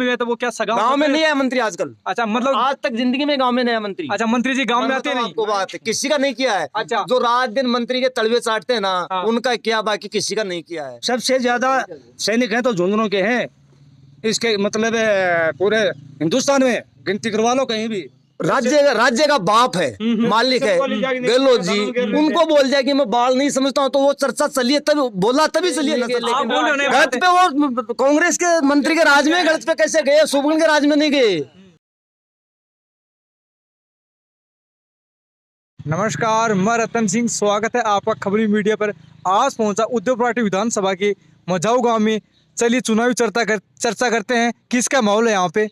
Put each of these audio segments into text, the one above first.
में तो वो क्या गांव में नहीं है मंत्री आजकल। अच्छा मतलब आज तक जिंदगी में गांव में नहीं है मंत्री। अच्छा मंत्री जी गांव में आते नहीं। आपको बात है, किसी का नहीं किया है। अच्छा जो रात दिन मंत्री के तलवे चाटते हैं ना, हाँ। उनका किया, बाकी किसी का नहीं किया है। सबसे ज्यादा सैनिक हैं तो झुंझुनू के हैं। इसके मतलब पूरे हिंदुस्तान में गिनती करवा लो कहीं भी। राज्य का बाप है, मालिक है गहलोत जी। उनको बोल दिया कि मैं बाल नहीं समझता हूँ, तो वो चर्चा चली है, तभी बोला, तभी चली है ना। आप बोल रहे हो नहीं गलत पे वो कांग्रेस के मंत्री के राज में, गलत पे कैसे गए? सुबह के राज में नहीं गए। नमस्कार, मैं रतन सिंह, स्वागत है आपका खबरी मीडिया पर। आज पहुंचा उद्धव पार्टी विधानसभा के मझाऊ गांव में। चलिए चुनावी चर्चा करते हैं। किसका माहौल है यहाँ पे?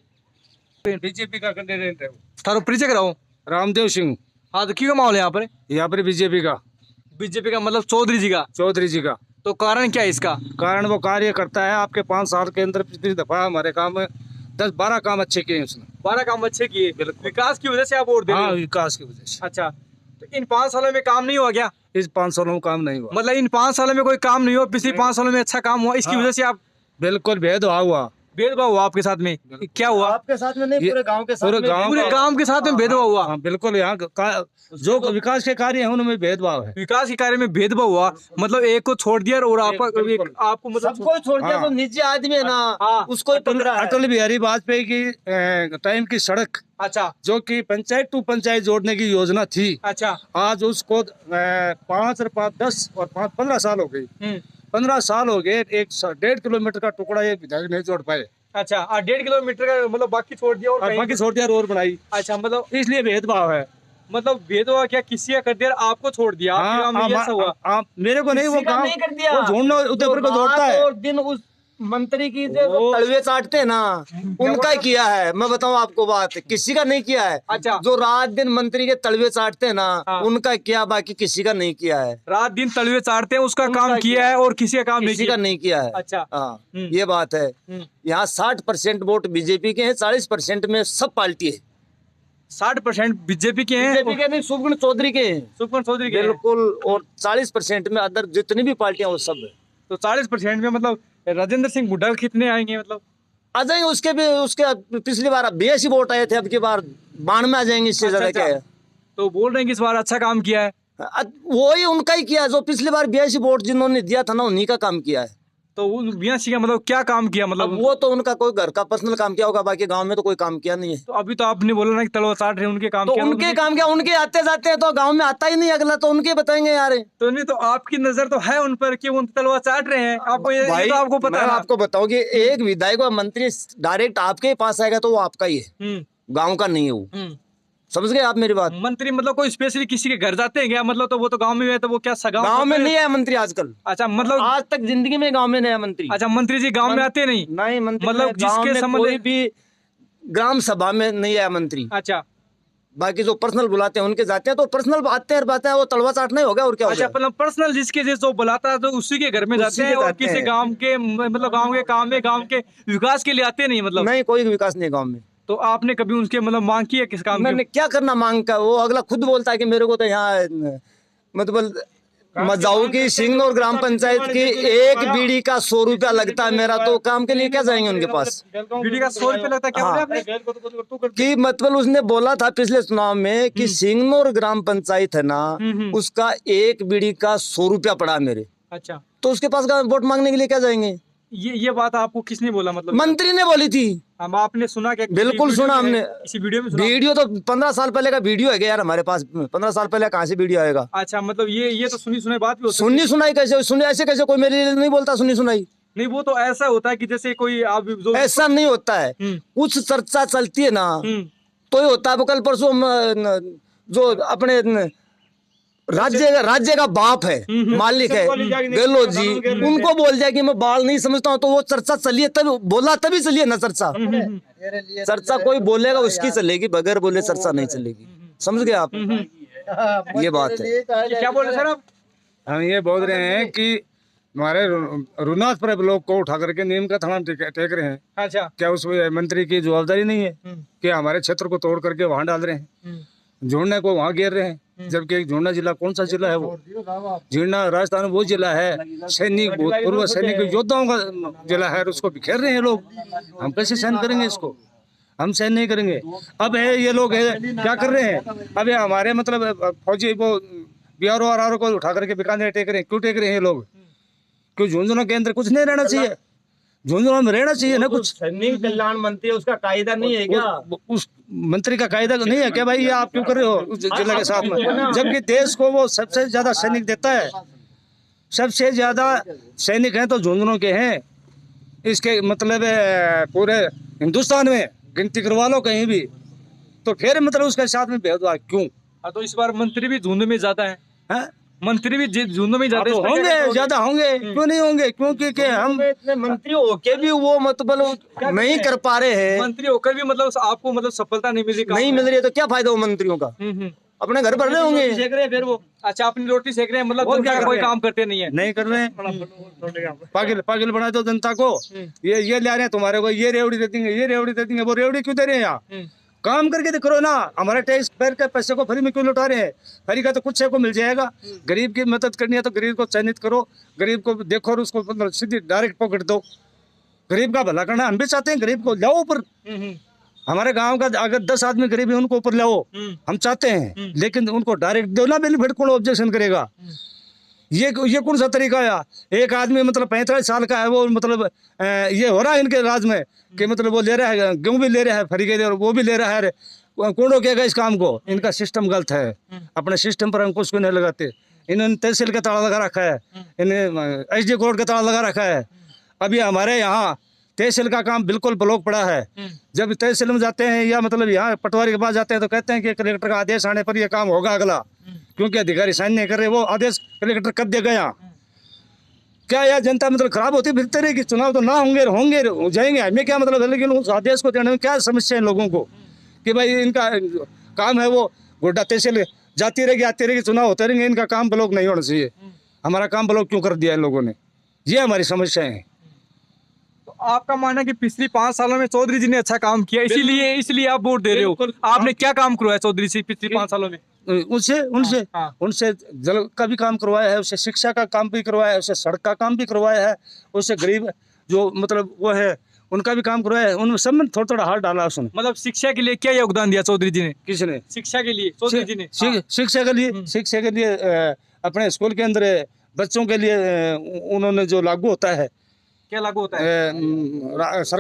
बीजेपी का कैंडिडेट है थारो परिचय कराओ। रामदेव सिंह। हाँ तो क्यों माहौल है यहाँ पर? यहाँ पर बीजेपी का मतलब चौधरी जी का। चौधरी जी का तो कारण क्या है इसका? कारण वो कार्य करता है। आपके 5 साल के अंदर पिछली दफा हमारे काम में 10-12 काम अच्छे किए उसने। 12 काम अच्छे किए, विकास की वजह से आप वोट दे रहे हो। हाँ, विकास की वजह से। अच्छा, तो इन 5 सालों में काम नहीं हुआ क्या? इस 5 सालों में काम नहीं हुआ। मतलब इन 5 सालों में कोई काम नहीं हुआ, पिछले 5 सालों में अच्छा काम हुआ, इसकी वजह से आप बिल्कुल भेदभाव हुआ। भेदभाव हुआ आपके साथ में? क्या हुआ? आपके साथ में नहीं, पूरे गांव के साथ में। पूरे गांव के साथ में भेदभाव हुआ। हाँ, बिल्कुल। यहाँ जो विकास के कार्य हैं उनमें भेदभाव है। विकास के कार्य में भेदभाव हुआ, मतलब एक को छोड़ दिया और आपको मतलब सबको छोड़ दिया। तो निजी आदमी है ना, हाँ। उसको ही पकड़ा है। अटल बिहारी वाजपेयी की टाइम की सड़क, अच्छा जो कि पंचायत टू पंचायत जोड़ने की योजना थी, अच्छा। आज उसको 5 और 5 10 और 5 15 साल हो गई। 15 साल हो गए, 1.5 किलोमीटर का टुकड़ा ये विधायक नहीं जोड़ पाए। अच्छा, 1.5 किलोमीटर का मतलब बाकी छोड़ दिया और बाकी छोड़ दिया, रोड बनाई। अच्छा, मतलब इसलिए भेदभाव है। मतलब भेदभाव क्या किसी का कर दिया, आपको छोड़ दिया? आपके गांव में ऐसा हुआ? मेरे को नहीं, वो काम नहीं कर दिया। वो झोड़ना उदयपुर को जोड़ता है। और दिन उस मंत्री की जो तलवे चाटते हैं ना, उनका ही किया है। मैं बताऊं आपको बात, किसी का नहीं किया है। अच्छा। जो रात दिन मंत्री के तलवे चाटते हैं ना, हाँ। उनका किया, बाकी किसी का नहीं किया है। रात दिन तलवे चाटते हैं, उसका काम किया है और किसी का काम नहीं किसी किया। का नहीं किया है। अच्छा। हाँ, ये बात है। यहाँ 60% वोट बीजेपी के हैं, 40% में सब पार्टी है। 60% बीजेपी के हैं, बीजेपी के नहीं, सुब्रन चौधरी के हैं। सुखमन चौधरी के हैं। बिल्कुल। और 40% में अदर जितनी भी पार्टियां वो सब है। तो 40% में मतलब राजेंद्र सिंह हुड्डा कितने आएंगे? मतलब आ जाएंगे। उसके पिछली बार 82 वोट आए थे, अब की बार 92 में आ जाएंगे। इससे ज्यादा क्या है? तो बोल रहे हैं कि इस बार अच्छा काम किया है। वही उनका ही किया, जो पिछली बार 82 वोट जिन्होंने दिया था ना, उन्हीं का काम किया है। तो वो मियां सिंह का मतलब क्या काम किया? मतलब अब वो तो उनका कोई घर का पर्सनल काम किया होगा, बाकी गांव में तो कोई काम किया नहीं है। तो अभी तो आपने बोला ना कि तलवा चाट रहे हैं, उनके काम तो किया? उनके काम किया, उनके आते जाते हैं तो गांव में आता ही नहीं अगला, तो उनके बताएंगे यार। तो नहीं, तो आपकी नजर तो है उन पर कि वो तलवा चाट रहे हैं। आपको ये भाई तो आपको पता मैं है। आपको बताऊं कि एक विधायक व मंत्री डायरेक्ट आपके पास आएगा तो वो आपका ही है, गाँव का नहीं है वो। समझ गए आप मेरी बात? मंत्री मतलब कोई स्पेशली किसी के घर जाते हैं क्या? मतलब तो वो तो गांव में है, तो वो क्या गांव में नहीं है मंत्री आजकल। अच्छा, मतलब आज तक जिंदगी में गांव में नहीं है मंत्री। अच्छा, मंत्री जी गांव में आते नहीं? नहीं, मंत्री मतलब जिसके संबंध कोई भी ग्राम सभा में नहीं है मंत्री। अच्छा बाकी जो पर्सनल बुलाते हैं उनके जाते हैं, तो पर्सनल आते हैं, बात है, वो तलवा चाटना ही होगा और क्या अच्छा। होगा? मतलब पर्सनल जिसके जो बुलाता है तो उसी के घर में जाते हैं, और किसी गांव के मतलब गांव के काम में, गांव के विकास के लिए आते नहीं? मतलब नहीं, कोई विकास नहीं गांव में। तो आपने कभी उनके मतलब मांग की है किस काम की? मैंने क्या करना मांग का? वो अगला खुद बोलता है कि मेरे को तो यहाँ मतलब मजाऊ की सिंगनौर ग्राम पंचायत की एक बीड़ी का 100 रुपया लगता है मेरा, तो काम के लिए क्या जाएंगे उनके पास? बीड़ी का 100 रुपया लगता है? क्या हाँ। बोले आपने? कि मतलब उसने बोला था पिछले चुनाव में कि सिंगनौर ग्राम पंचायत है ना, उसका एक बीड़ी का 100 रुपया पड़ा मेरे। अच्छा, तो उसके पास वोट मांगने के लिए क्या जाएंगे? ये बात आपको किसने बोला? मतलब मंत्री ने बोली थी। हम आपने सुना क्या? बिल्कुल सुना हमने। इसी वीडियो में सुना? वीडियो तो 15 साल पहले का वीडियो है यार हमारे पास। 15 साल पहले कहाँ से वीडियो आएगा? अच्छा, मतलब ये तो सुनी सुनाई बात भी होती है। सुनी सुनाई कैसे? सुने ऐसे कैसे? कोई मेरे लिए नहीं बोलता सुनी सुनाई। नहीं, वो तो ऐसा होता है कि जैसे कोई आप जो ऐसा नहीं होता है। कुछ चर्चा चलती है ना, तो ये होता है। कल परसों जो अपने राज्य का बाप है, मालिक है गहलोत जी, उनको बोल दिया कि मैं बाल नहीं समझता हूँ, तो वो चर्चा चली है, तभी बोला, तभी चली है ना चर्चा। चर्चा कोई बोलेगा उसकी चलेगी, बगैर बोले चर्चा नहीं चलेगी। समझ गए आप? ये बात है। क्या बोल रहे सर आप? हम ये बोल रहे हैं कि हमारे रुनाथपुर ब्लॉक को उठा करके नीम का थाना टेक रहे हैं। अच्छा, क्या उस मंत्री की जवाबदारी नहीं है कि हमारे क्षेत्र को तोड़ करके वहां डाल रहे हैं, जोड़ने को वहां घेर रहे हैं? जबकि एक झुंडा जिला कौन सा जिला है वो? झुंडा राजस्थान वो जिला है, सैनिक भूतपूर्व सैनिक योद्धाओं का जिला है, उसको बिखेर रहे हैं लोग। हम कैसे सहन करेंगे इसको? हम सहन नहीं करेंगे। अब है ये लोग है क्या कर रहे हैं? अब ये हमारे मतलब फौजी वो BRO RRO को उठा करके बीकानेर टेक रहे हैं। क्यों टेक रहे हैं ये लोग? क्यों झुंझुनू के अंदर कुछ नहीं रहना चाहिए? झुंझुनू में रहना चाहिए ना कुछ। सैनिक कल्याण मंत्री उसका कायदा नहीं है क्या? उस मंत्री का कायदा नहीं है क्या भाई? ये आप क्यों कर रहे हो उस जिला के साथ में? जबकि देश को वो सबसे ज्यादा सैनिक देता है, सबसे ज्यादा सैनिक हैं तो झुंझुनू के हैं। इसके मतलब पूरे हिंदुस्तान में गिनती करवा लो कहीं भी, तो फिर मतलब उसके साथ में भेदभाव क्यों? हाँ, तो इस बार मंत्री भी झुंड में ज्यादा है, हैं? मंत्री भी झुंड में ज्यादा तो होंगे, ज्यादा होंगे, क्यों नहीं होंगे? क्योंकि कि हम इतने मंत्री होके भी वो मतलब नहीं कर पा रहे हैं, मंत्री होकर भी मतलब आपको मतलब सफलता नहीं मिल रही, नहीं मिल रही है, तो क्या फायदा वो मंत्रियों का? अपने घर भर रहे होंगे। सेक रहे हैं फिर वो। अच्छा, अपनी रोटी सेक रहे हैं, मतलब और जनता क्या का कर कोई रहे हैं? काम करते नहीं है। नहीं कर रहे हैं, पागल पागल बना दो जनता को। ये ले रहे हैं तुम्हारे को, ये रेवड़ी दे देंगे, ये रेवड़ी दे देंगे। वो रेवड़ी क्यों दे रहे हैं? यहाँ काम करके तो करो ना। हमारे टैक्स पेयर के पैसे को फ्री में क्यों लुटा रहे हैं? फ्री का तो कुछ है को मिल जाएगा। गरीब की मदद करनी है तो गरीब को चयनित करो, गरीब को देखो और उसको मतलब सीधी डायरेक्ट पकड़ दो। गरीब का भला करना हम भी चाहते हैं, गरीब को लाओ ऊपर। हमारे गांव का अगर 10 आदमी गरीब है उनको ऊपर लाओ, हम चाहते हैं, लेकिन उनको डायरेक्ट दो ना बेनिफिट। कौन ऑब्जेक्शन करेगा? ये कौन सा तरीका है? एक आदमी मतलब 45 साल का है, वो मतलब ये हो रहा है इनके राज में कि मतलब वो ले रहा है, गेहूं भी ले रहा है फ्री के लिए और वो भी ले रहा है। कौन रोकेगा इस काम को? इनका सिस्टम गलत है। अपने सिस्टम पर अंकुश क्यों नहीं लगाते? इन्होंने तहसील का ताला लगा रखा है, इन्हें SD कोर्ट का ताला लगा रखा है। अभी हमारे यहाँ तहसील का काम बिल्कुल ब्लॉक पड़ा है। जब तहसील में जाते हैं या मतलब यहाँ पटवारी के पास जाते हैं तो कहते हैं कि कलेक्टर का आदेश आने पर यह काम होगा अगला, क्योंकि अधिकारी साइन नहीं कर रहे। वो आदेश कलेक्टर कब देगा? यहाँ क्या यह जनता मतलब खराब होती फिरते रहेगी? चुनाव तो ना होंगे हो जाएंगे, हमें क्या मतलब है? लेकिन उस आदेश को देने में क्या समस्या है लोगों को कि भाई इनका काम है वो गोड्डा तहसील जाती रहेगी आती रहेगी, चुनाव होते रहेंगे, इनका काम ब्लॉक नहीं होना चाहिए। हमारा काम ब्लॉक क्यों कर दिया है लोगों ने? ये हमारी समस्या है। तो आपका मानना है कि पिछली 5 सालों में चौधरी जी ने अच्छा काम किया, इसलिए आप वोट दे रहे हो। आपने क्या काम करवाया चौधरी से पिछली 5 सालों में? उनसे जल का भी काम करवाया है, उससे शिक्षा का काम भी करवाया है, उससे सड़क का काम भी करवाया है, उससे गरीब जो मतलब वो है उनका भी काम करवाया है। उन सब में थोड़ा थोड़ा हाथ डाला उसने। मतलब शिक्षा के लिए क्या योगदान दिया चौधरी जी ने? किसने? शिक्षा के लिए चौधरी जी ने। शिक्षा के लिए अपने स्कूल के अंदर बच्चों के लिए उन्होंने जो लागू होता है, क्या लागू होता है?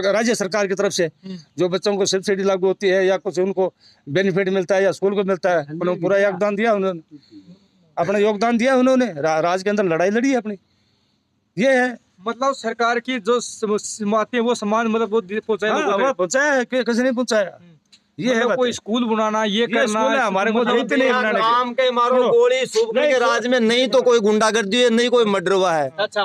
राज्य सरकार की तरफ से जो बच्चों को सब्सिडी लागू होती है या कुछ उनको बेनिफिट मिलता है या स्कूल को मिलता है, उन्होंने पूरा योगदान दिया। उन्होंने अपना योगदान दिया, उन्होंने राज्य के अंदर लड़ाई लड़ी है अपनी। ये है मतलब सरकार की जो आती है वो सामान मतलब वो पहुंचाया लोगों तक। पहुंचाया है, किसी नहीं पहुंचाया। ये है कोई स्कूल बनाना, ये करना स्कूल है हमारे को जरूरत नहीं है बनाने की। आम के मारो गोली सूबे के राज में नहीं तो कोई गुंडागर्दी है, नहीं कोई मर्डर हुआ है। अच्छा,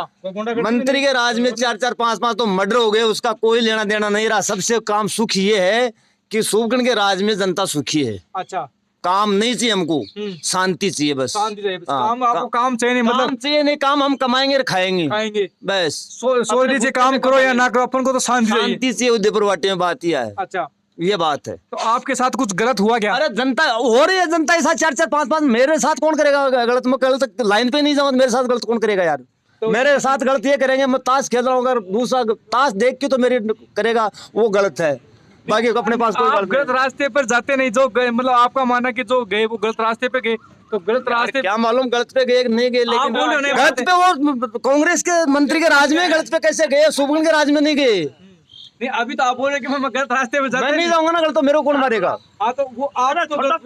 मंत्री के राज में 4-4, 5-5 तो मर्डर हो गए, उसका कोई लेना देना नहीं रहा। सबसे काम सुख ये है कि सूबगढ़ के राज में जनता सुखी है। अच्छा, काम नहीं चाहिए हमको, शांति चाहिए बस। शांति चाहिए, हाँ, काम आपको काम चाहिए नहीं, मतलब काम चाहिए नहीं, काम हम कमाएंगे और खाएंगे खाएंगे बस। चौधरी जी काम करो या ना करो, अपन को तो शांति चाहिए। शांति चाहिए, उदयपुर वाटी में बात यह है। अच्छा, ये बात है। तो आपके साथ कुछ गलत हुआ क्या? अरे जनता हो रही है, जनता के साथ 4-4, 5-5 मेरे साथ कौन करेगा गलत? मैं गलत लाइन पे नहीं जाऊँ, मेरे साथ गलत कौन करेगा यार? मेरे साथ गलत ये करेंगे, मैं ताश खेल रहा हूँ, अगर दूसरा ताश देख के तो मेरी करेगा, वो गलत है। बाकी अपने पास कोई आप गलत रास्ते पर जाते नहीं, जो गए मतलब आपका मानना कि जो गए वो गलत रास्ते पे गए, तो गलत रास्ते क्या मालूम गलत पे गए नहीं गए, लेकिन बोल रहे हो नहीं गलत पे वो कांग्रेस के मंत्री के राज में गलत पे कैसे गए? सुबह के राज में नहीं गए। नहीं, अभी तो आप बोल रहे हैं कि मैं गलत रास्ते पे जाते मैं नहीं जाऊंगा ना गलत, तो मेरे को कौन मारेगा? हाँ, तो वो आप तो गलत